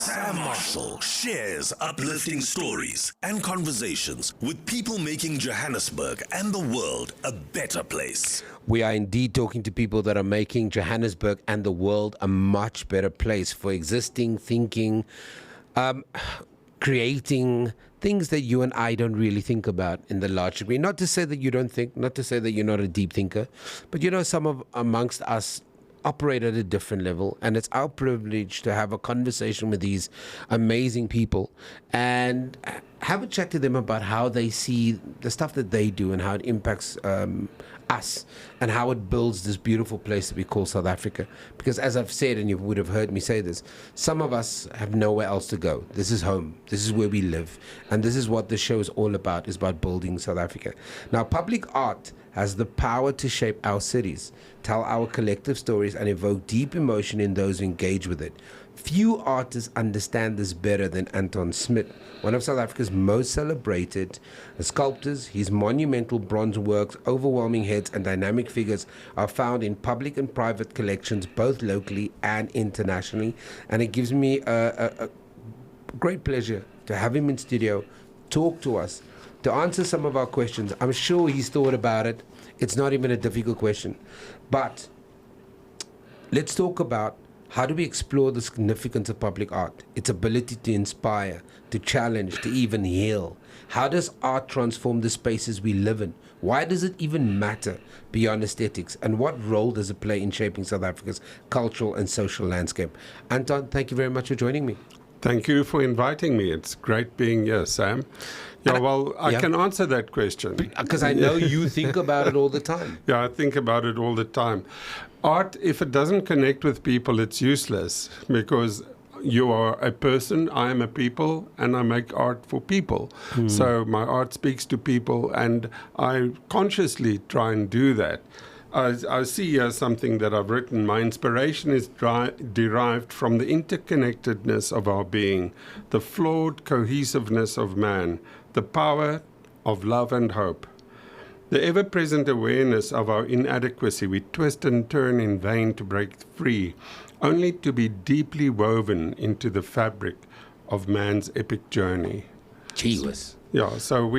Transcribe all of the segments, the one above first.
Samm Marshall shares uplifting stories and conversations with people making Johannesburg and the world a better place. We are indeed talking to people that are making Johannesburg and the world a much better place for existing, thinking, creating things that you and I don't really think about in the large degree. Not to say that you don't think, not to say that you're not a deep thinker, but some of amongst us operate at a different level, and it's our privilege to have a conversation with these amazing people and have a chat to them about how they see the stuff that they do and how it impacts us and how it builds this beautiful place that we call South Africa. Because as I've said, and you would have heard me say this, some of us have nowhere else to go. This is home. This is where we live. And this is what the show is all about, is about building South Africa. Now, public art has the power to shape our cities, tell our collective stories, and evoke deep emotion in those who engage with it. Few artists understand this better than Anton Smit, one of South Africa's most celebrated sculptors. His monumental bronze works, overwhelming heads, and dynamic figures are found in public and private collections, both locally and internationally. And it gives me a great pleasure to have him in studio, talk to us, to answer some of our questions. I'm sure he's thought about it. It's not even a difficult question. But let's talk about how do we explore the significance of public art, its ability to inspire, to challenge, to even heal. How does art transform the spaces we live in? Why does it even matter beyond aesthetics? And what role does it play in shaping South Africa's cultural and social landscape? Anton, thank you very much for joining me. Thank you for inviting me. It's great being here, Sam. Yeah, well, I can answer that question. Because I know you think about it all the time. Yeah, I think about it all the time. Art, if it doesn't connect with people, it's useless, because you are a person, I am a people, and I make art for people. So my art speaks to people, and I consciously try and do that. I see here something that I've written. My inspiration is derived from the interconnectedness of our being, the flawed cohesiveness of man, the power of love and hope. The ever-present awareness of our inadequacy, we twist and turn in vain to break free, only to be deeply woven into the fabric of man's epic journey. Gee whiz. Yeah, so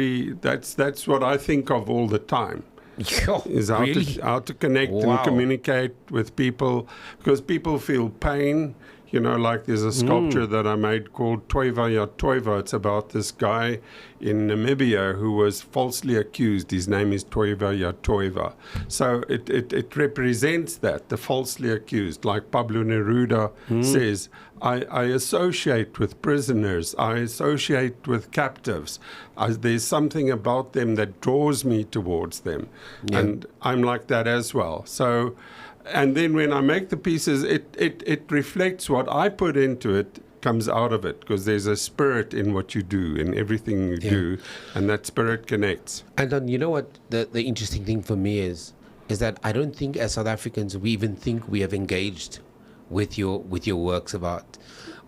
that's what I think of all the time. Is how to connect and communicate with people, because people feel pain. Like there's a sculpture that I made called Toiva Ya Toiva. It's about this guy in Namibia who was falsely accused. His name is Toiva Ya Toiva. So it represents that, the falsely accused. Like Pablo Neruda says, I associate with prisoners. I associate with captives. There's something about them that draws me towards them. Yeah. And I'm like that as well. So, and then when I make the pieces, it reflects what I put into it, comes out of it, because there's a spirit in what you do, in everything you do, and that spirit connects. And then, you know what the interesting thing for me is that I don't think as South Africans we even think we have engaged with your works of art.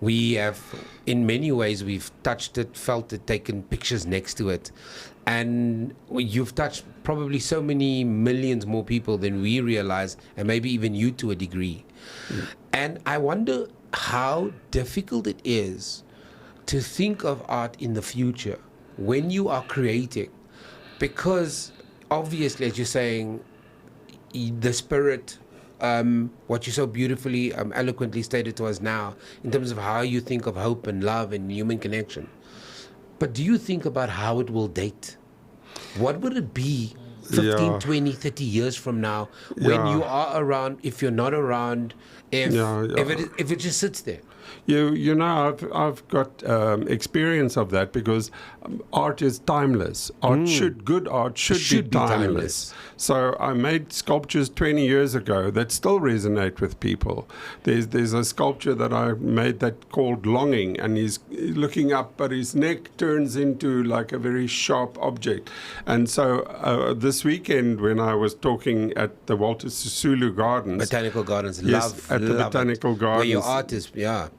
We have, in many ways, we've touched it, felt it, taken pictures next to it. And you've touched probably so many millions more people than we realize, and maybe even you to a degree. And I wonder how difficult it is to think of art in the future when you are creating. Because obviously, as you're saying, the spirit, what you so beautifully, eloquently stated to us now, in terms of how you think of hope and love and human connection. But do you think about how it will date? What would it be 15, 20, 30 years from now when you are around, if you're not around, if it just sits there? I've got experience of that, because art is timeless. Good art should be timeless. So I made sculptures 20 years ago that still resonate with people. There's a sculpture that I made that called Longing, and he's looking up, but his neck turns into like a very sharp object. And so this weekend, when I was talking at the Walter Sisulu Gardens, Botanical Gardens, the Botanical Gardens, where your art is,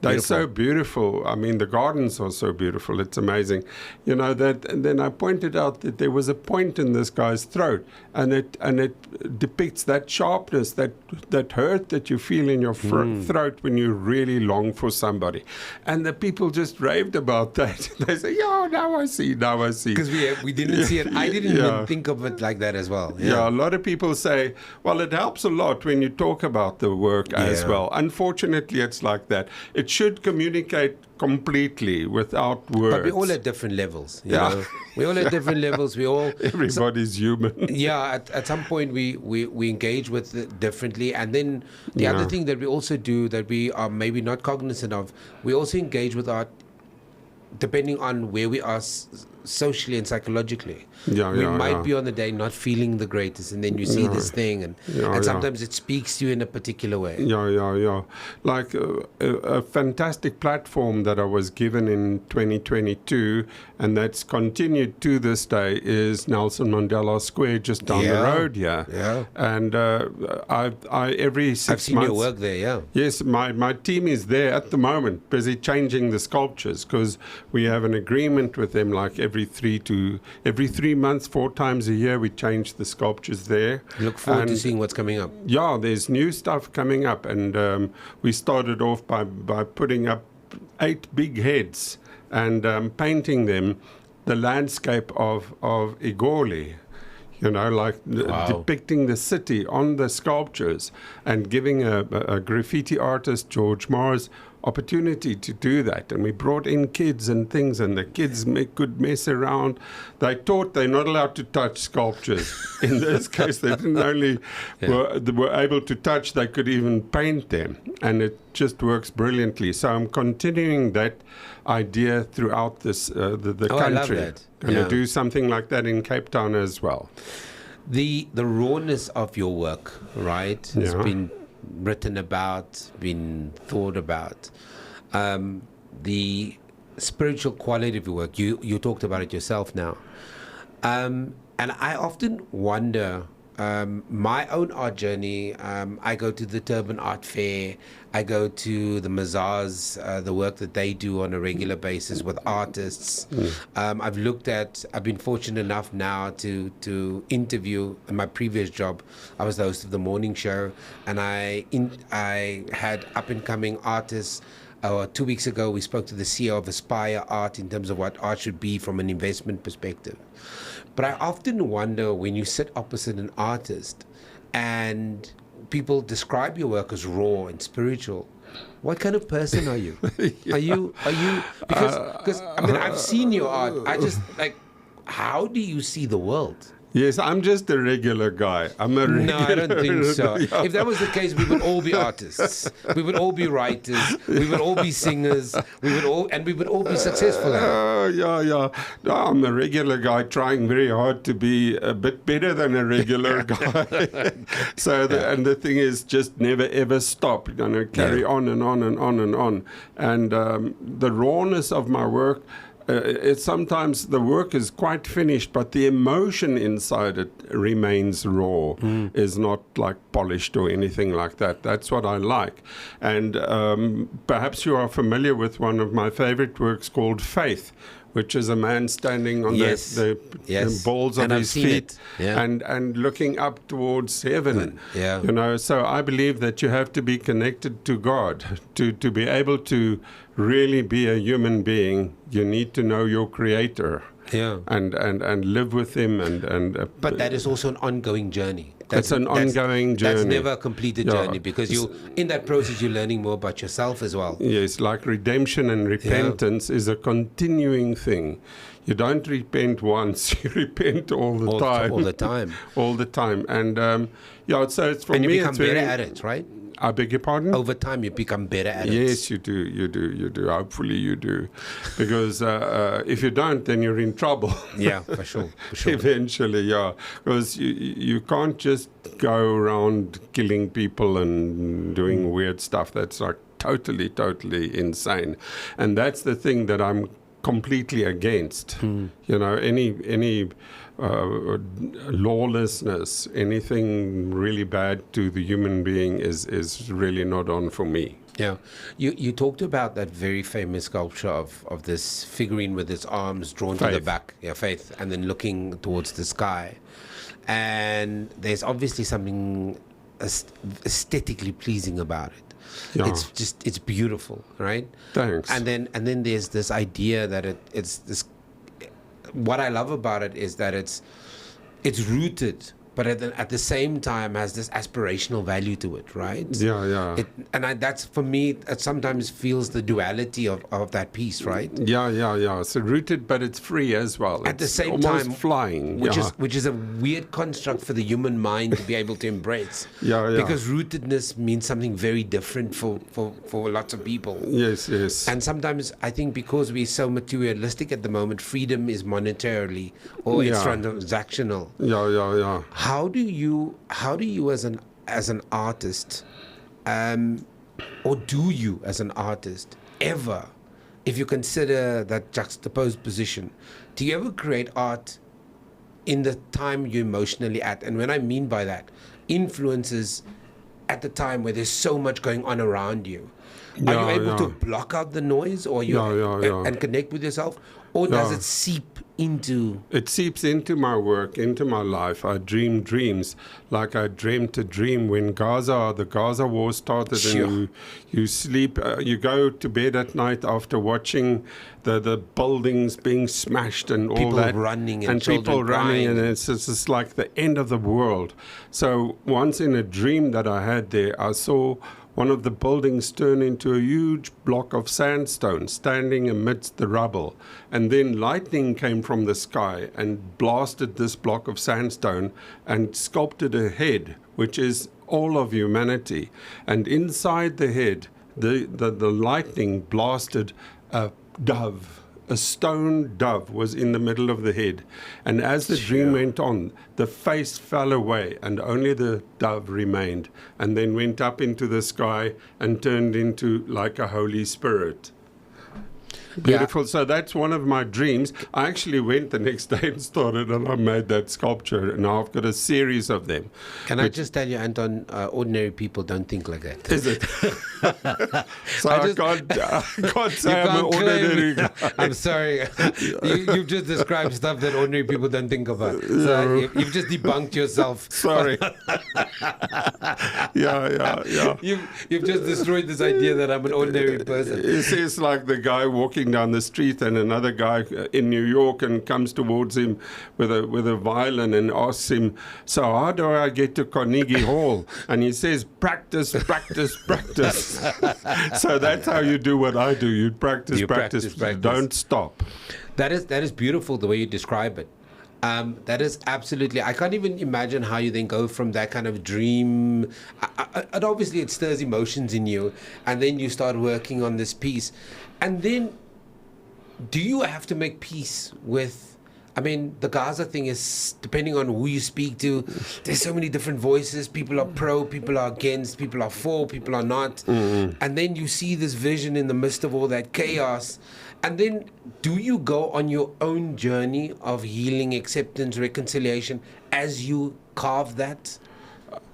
They're so beautiful. I mean, the gardens are so beautiful. It's amazing. You know, that. And then I pointed out that there was a point in this guy's throat, and it depicts that sharpness, that hurt that you feel in your throat when you really long for somebody. And the people just raved about that. They say, "Yeah, now I see." Because we didn't see it. I didn't even think of it like that as well. Yeah, a lot of people say, well, it helps a lot when you talk about the work as well. Unfortunately, it's like that. It should communicate completely without words. But we all at different levels. You know? We all at different levels. We all everybody's human. Yeah, at some point we engage with it differently, and then the other thing that we also do that we are maybe not cognizant of, we also engage with art depending on where we are socially and psychologically. We might be on the day not feeling the greatest, and then you see this thing, and sometimes it speaks to you in a particular way. Like a fantastic platform that I was given in 2022, and that's continued to this day, is Nelson Mandela Square just down the road here. And I every 6 months... I've seen your work there, Yes, my team is there at the moment, busy changing the sculptures, because we have an agreement with them, like every 3 months, 4 times a year, we change the sculptures there. Look forward to seeing what's coming up. Yeah, there's new stuff coming up, and we started off by putting up 8 big heads and painting them the landscape of Igoli. You know, like depicting the city on the sculptures, and giving a graffiti artist, George Mars, opportunity to do that. And we brought in kids and things, and the kids could mess around. They taught they're not allowed to touch sculptures. In this case, they didn't only were able to touch, they could even paint them. And it just works brilliantly. So I'm continuing that idea throughout this the country. I love that. Going to do something like that in Cape Town as well. The rawness of your work, right, has been written about, been thought about. The spiritual quality of your work, you talked about it yourself now. And I often wonder, my own art journey, I go to the Durban Art Fair, I go to the Mazars, the work that they do on a regular basis with artists. I've been fortunate enough now to interview. In my previous job, I was the host of the morning show, and I had up-and-coming artists. 2 weeks ago, we spoke to the CEO of Aspire Art in terms of what art should be from an investment perspective. But I often wonder, when you sit opposite an artist and people describe your work as raw and spiritual, what kind of person are you? Are you because I mean, I've seen your art. I just how do you see the world? Yes, I'm just a regular guy. I'm a regular. No, I don't think so. If that was the case, we would all be artists. We would all be writers. We would all be singers. We would all be successful. No, I'm a regular guy trying very hard to be a bit better than a regular guy. And the thing is, just never ever stop. You know, carry on and on and on and on. And the rawness of my work. It's sometimes the work is quite finished, but the emotion inside it remains raw, is not like polished or anything like that. That's what I like. And perhaps you are familiar with one of my favorite works called Faith, which is a man standing on the balls of his feet and looking up towards heaven. You know, so I believe that you have to be connected to God to be able to really be a human being. You need to know your Creator. And live with him but that is also an ongoing journey. It's an ongoing journey. That's never a completed journey, because in that process you're learning more about yourself as well. Yes, like redemption and repentance is a continuing thing. You don't repent once, you repent all the time. All the time. All the time. And so it's for me. And you become better at it, right? I beg your pardon? Over time, you become better at it. Yes, you do. Hopefully you do. Because if you don't, then you're in trouble. Yeah, for sure. Eventually, Because you can't just go around killing people and doing weird stuff. That's like totally insane. And that's the thing that I'm completely against. You know, any lawlessness, anything really bad to the human being is really not on for me. Yeah, you talked about that very famous sculpture of this figurine with its arms drawn to the back, Faith, and then looking towards the sky. And there's obviously something aesthetically pleasing about it. Yeah. It's beautiful, right? Thanks. And then there's this idea that it's this. What I love about it is that it's rooted, but at the same time has this aspirational value to it, right? Yeah. That's, for me, it sometimes feels the duality of that piece, right? Yeah. So rooted, but it's free as well. At the same almost time, flying, which is a weird construct for the human mind to be able to embrace. Yeah. Because rootedness means something very different for lots of people. Yes. And sometimes I think because we're so materialistic at the moment, freedom is monetarily or it's transactional. Yeah. How do you as an artist, or do you as an artist ever, if you consider that juxtaposed position, do you ever create art in the time you're emotionally at? And when I mean by that, influences at the time where there's so much going on around you. Are you able to block out the noise, or and connect with yourself, or does it seep into? It seeps into my work, into my life. I dream dreams like I dreamt a dream when the Gaza war started. Sure. And you sleep, you go to bed at night after watching the buildings being smashed and all People that. running and people running, and it's just like the end of the world. So once in a dream that I had there, I saw one of the buildings turned into a huge block of sandstone standing amidst the rubble. And then lightning came from the sky and blasted this block of sandstone and sculpted a head, which is all of humanity. And inside the head, the lightning blasted a dove. A stone dove was in the middle of the head. And as the dream went on, the face fell away and only the dove remained, and then went up into the sky and turned into like a Holy Spirit. Beautiful. Yeah. So that's one of my dreams. I actually went the next day and started, and I made that sculpture, and now I've got a series of them. Can I just tell you, Anton, ordinary people don't think like that. Is it? So I can't say I'm an ordinary guy. I'm sorry. You've just described stuff that ordinary people don't think about. So you've just debunked yourself. Sorry. Yeah. You've just destroyed this idea that I'm an ordinary person. It's like the guy walking down the street and another guy in New York and comes towards him with a violin and asks him, so how do I get to Carnegie Hall? And he says, practice. So that's how you do what I do. You practice. Don't stop. That is beautiful the way you describe it. That is absolutely. I can't even imagine how you then go from that kind of dream. And obviously, it stirs emotions in you, and then you start working on this piece, and then do you have to make peace with? I mean, the Gaza thing is, depending on who you speak to, there's so many different voices. People are pro, people are against, people are for, people are not. Mm-hmm. And then you see this vision in the midst of all that chaos. And then do you go on your own journey of healing, acceptance, reconciliation as you carve that?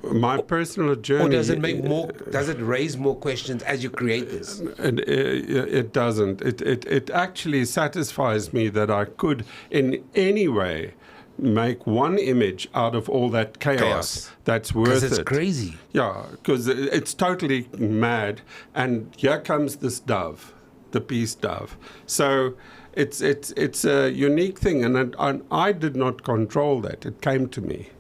My personal journey. Or does it make more? Does it raise more questions as you create this? It doesn't. It actually satisfies me that I could, in any way, make one image out of all that chaos. That's worth it. Because it's crazy. Yeah, because it's totally mad. And here comes this dove, the peace dove. So it's a unique thing, and I did not control that. It came to me.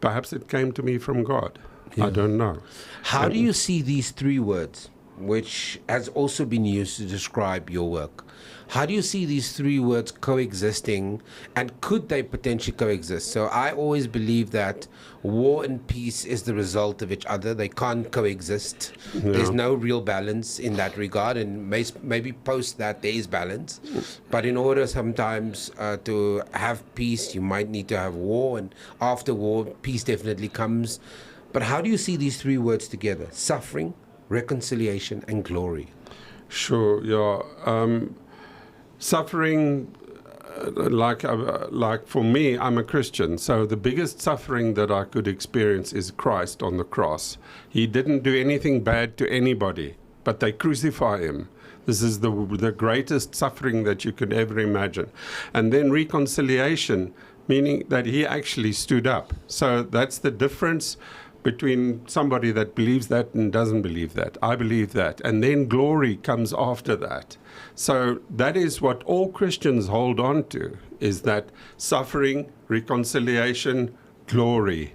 Perhaps it came to me from God. Yeah. I don't know. How do you see these three words, which has also been used to describe your work? How do you see these three words coexisting, and could they potentially coexist? So I always believe that war and peace is the result of each other. They can't coexist. No. There's no real balance in that regard, and maybe post that there is balance. But in order sometimes to have peace, you might need to have war, and after war, peace definitely comes. But how do you see these three words together? Suffering, reconciliation, and glory. Sure, yeah. Suffering, like for me, I'm a Christian, so the biggest suffering that I could experience is Christ on the cross. He didn't do anything bad to anybody, but they crucify him. This is the greatest suffering that you could ever imagine. And then reconciliation, meaning that he actually stood up. So that's the difference between somebody that believes that and doesn't believe that. I believe that. And then glory comes after that. So that is what all Christians hold on to, is that suffering, reconciliation, glory.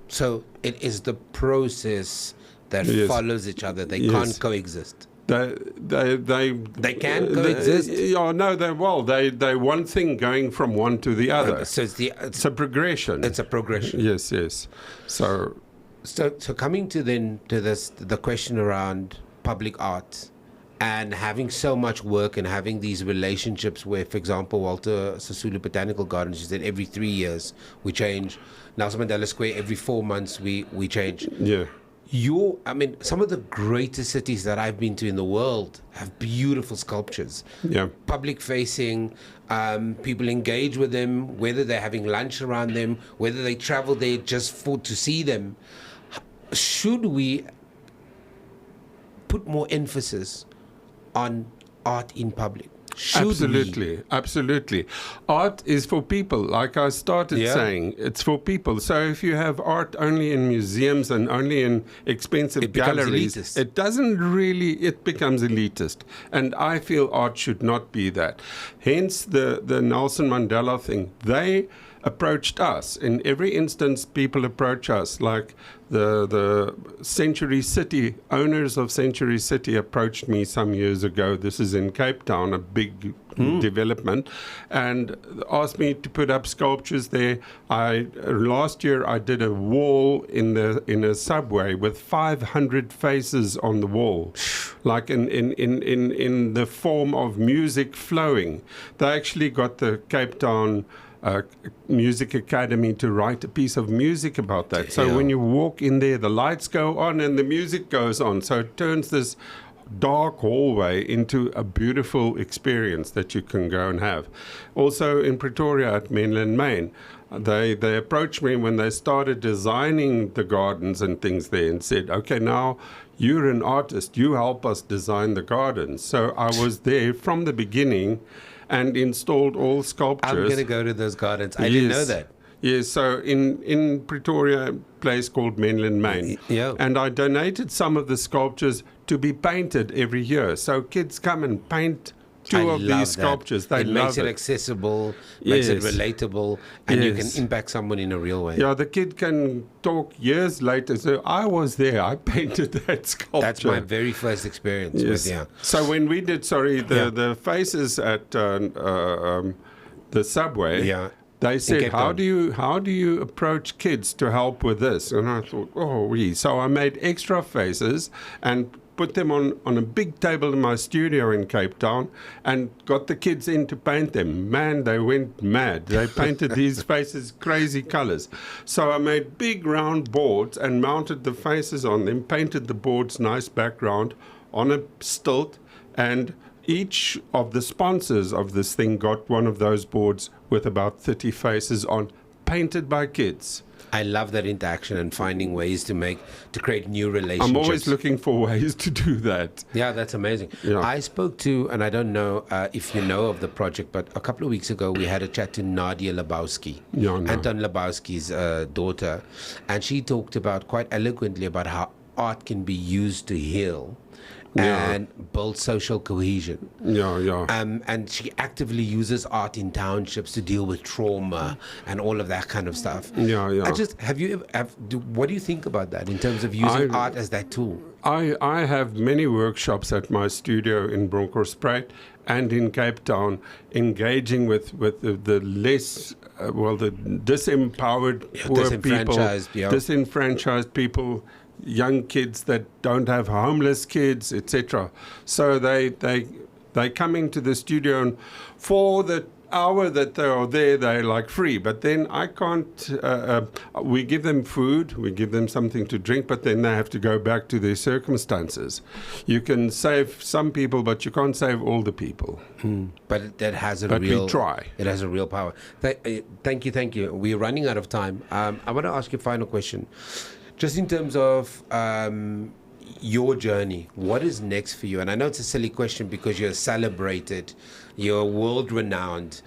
So it is the process that follows each other. They can't coexist. They can coexist. They one thing going from one to the other. So it's a progression. It's a progression. Yes. So coming to the question around public art and having so much work and having these relationships where, for example, Walter Sisulu Botanical Gardens, you said every 3 years we change. Nelson Mandela Square, every 4 months we change. Yeah. Some of the greatest cities that I've been to in the world have beautiful sculptures. Yeah. Public facing, people engage with them, whether they're having lunch around them, whether they travel there just to see them. Should we put more emphasis on art in public? Absolutely. Art is for people. Like I started saying, it's for people. So if you have art only in museums and only in expensive galleries, it becomes elitist. And I feel art should not be that. Hence the Nelson Mandela thing. They approached us. In every instance, people approach us. Like the Century City, owners of Century City approached me some years ago. This is in Cape Town, a big development, and asked me to put up sculptures there. Last year I did a wall in a subway with 500 faces on the wall, like in the form of music flowing. They actually got the Cape Town Music Academy to write a piece of music about that. So when you walk in there, the lights go on and the music goes on. So it turns this dark hallway into a beautiful experience that you can go and have. Also in Pretoria at Mainland Main, they approached me when they started designing the gardens and things there and said, okay, now you're an artist, you help us design the gardens. So I was there from the beginning and installed all sculptures. I'm going to go to those gardens. I didn't know that. Yes, so in Pretoria, a place called Mainland Main. Yeah. And I donated some of the sculptures to be painted every year. So kids come and paint two of these sculptures. They love makes it accessible, makes it relatable, and you can impact someone in a real way. Yeah, the kid can talk years later. So I was there. I painted that sculpture. That's my very first experience with So when we did, the faces at the subway, they said, how do you approach kids to help with this? And I thought, so I made extra faces and put them on a big table in my studio in Cape Town and got the kids in to paint them. Man, they went mad. They painted these faces crazy colors. So I made big round boards and mounted the faces on them, painted the boards nice background on a stilt, and each of the sponsors of this thing got one of those boards with about 30 faces on, painted by kids. I love that interaction and finding ways to create new relationships. I'm always looking for ways to do that. Yeah, that's amazing. Yeah. I spoke to, and I don't know if you know of the project, but a couple of weeks ago we had a chat to Nadia Lebowski, Anton Lebowski's daughter, and she talked about quite eloquently about how art can be used to heal. And build social cohesion. And she actively uses art in townships to deal with trauma and all of that kind of stuff. What do you think about that in terms of using art as that tool? I have many workshops at my studio in Bronkhorstspruit and in Cape Town, engaging with the less, the disempowered poor people, disenfranchised people, young kids that don't have homeless kids, etc. So they come into the studio, and for the hour that they are there, they're like free. But then I can't. We give them food, we give them something to drink, but then they have to go back to their circumstances. You can save some people, but you can't save all the people. But that has we try. It has a real power. Thank you. We're running out of time. I want to ask you a final question. Just in terms of, your journey, what is next for you? And I know it's a silly question because you're celebrated, you're world renowned.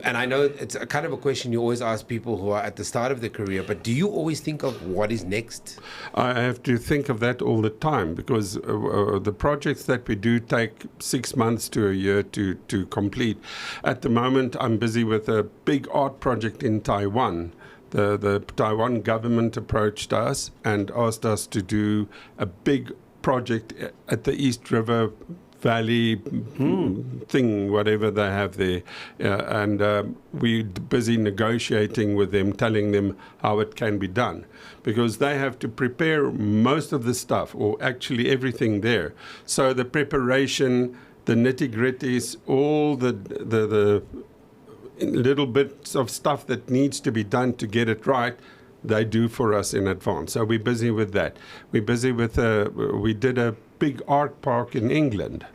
And I know it's a kind of a question you always ask people who are at the start of their career, but do you always think of what is next? I have to think of that all the time because the projects that we do take 6 months to a year to complete. At the moment, I'm busy with a big art project in Taiwan. The Taiwan government approached us and asked us to do a big project at the East River Valley thing, whatever they have there. And we're busy negotiating with them, telling them how it can be done. Because they have to prepare most of the stuff, or actually everything there. So the preparation, the nitty-gritties, all the little bits of stuff that needs to be done to get it right, they do for us in advance. So we're busy with that. We're busy with, we did a big art park in England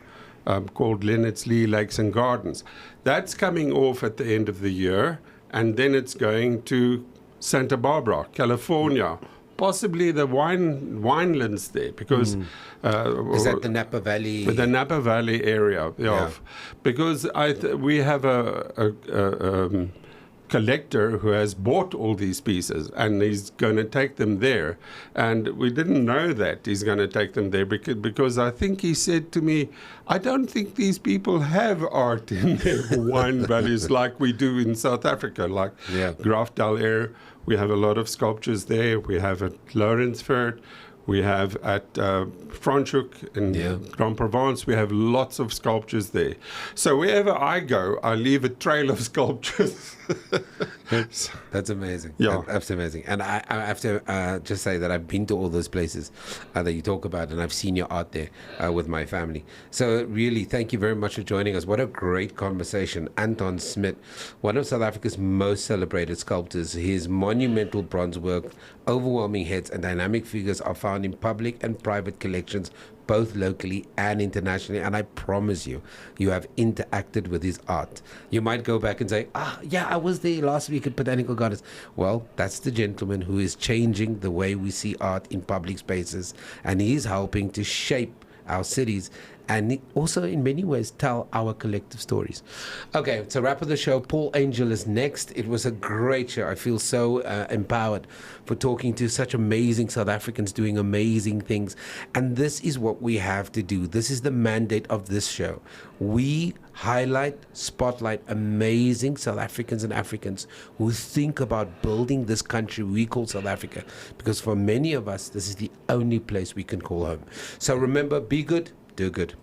called Leonard's Lee Lakes and Gardens. That's coming off at the end of the year, and then it's going to Santa Barbara, California, possibly the winelands there, because is that the Napa Valley? The Napa Valley area, yeah. Because we have a collector who has bought all these pieces, and he's going to take them there. And we didn't know that he's going to take them there because I think he said to me, I don't think these people have art in their wine valleys like we do in South Africa, like Graaf del Air. We have a lot of sculptures there. We have at Lawrenceburg. We have at Franschhoek in Grand Provence, we have lots of sculptures there. So wherever I go, I leave a trail of sculptures. That's amazing. Yeah. That's amazing. And I have to just say that I've been to all those places that you talk about, and I've seen your art there with my family. So really, thank you very much for joining us. What a great conversation. Anton Smit, one of South Africa's most celebrated sculptors. His monumental bronze work, overwhelming heads, and dynamic figures are found in public and private collections, both locally and internationally. And I promise you, you have interacted with his art. You might go back and say, I was there last week at Botanical Gardens. Well, that's the gentleman who is changing the way we see art in public spaces, and he's helping to shape our cities and also in many ways tell our collective stories. Okay, so wrap up the show. Paul Angel is next. It was a great show. I feel so empowered for talking to such amazing South Africans doing amazing things. And this is what we have to do. This is the mandate of this show. We highlight, spotlight amazing South Africans and Africans who think about building this country we call South Africa. Because for many of us, this is the only place we can call home. So remember, be good, do good.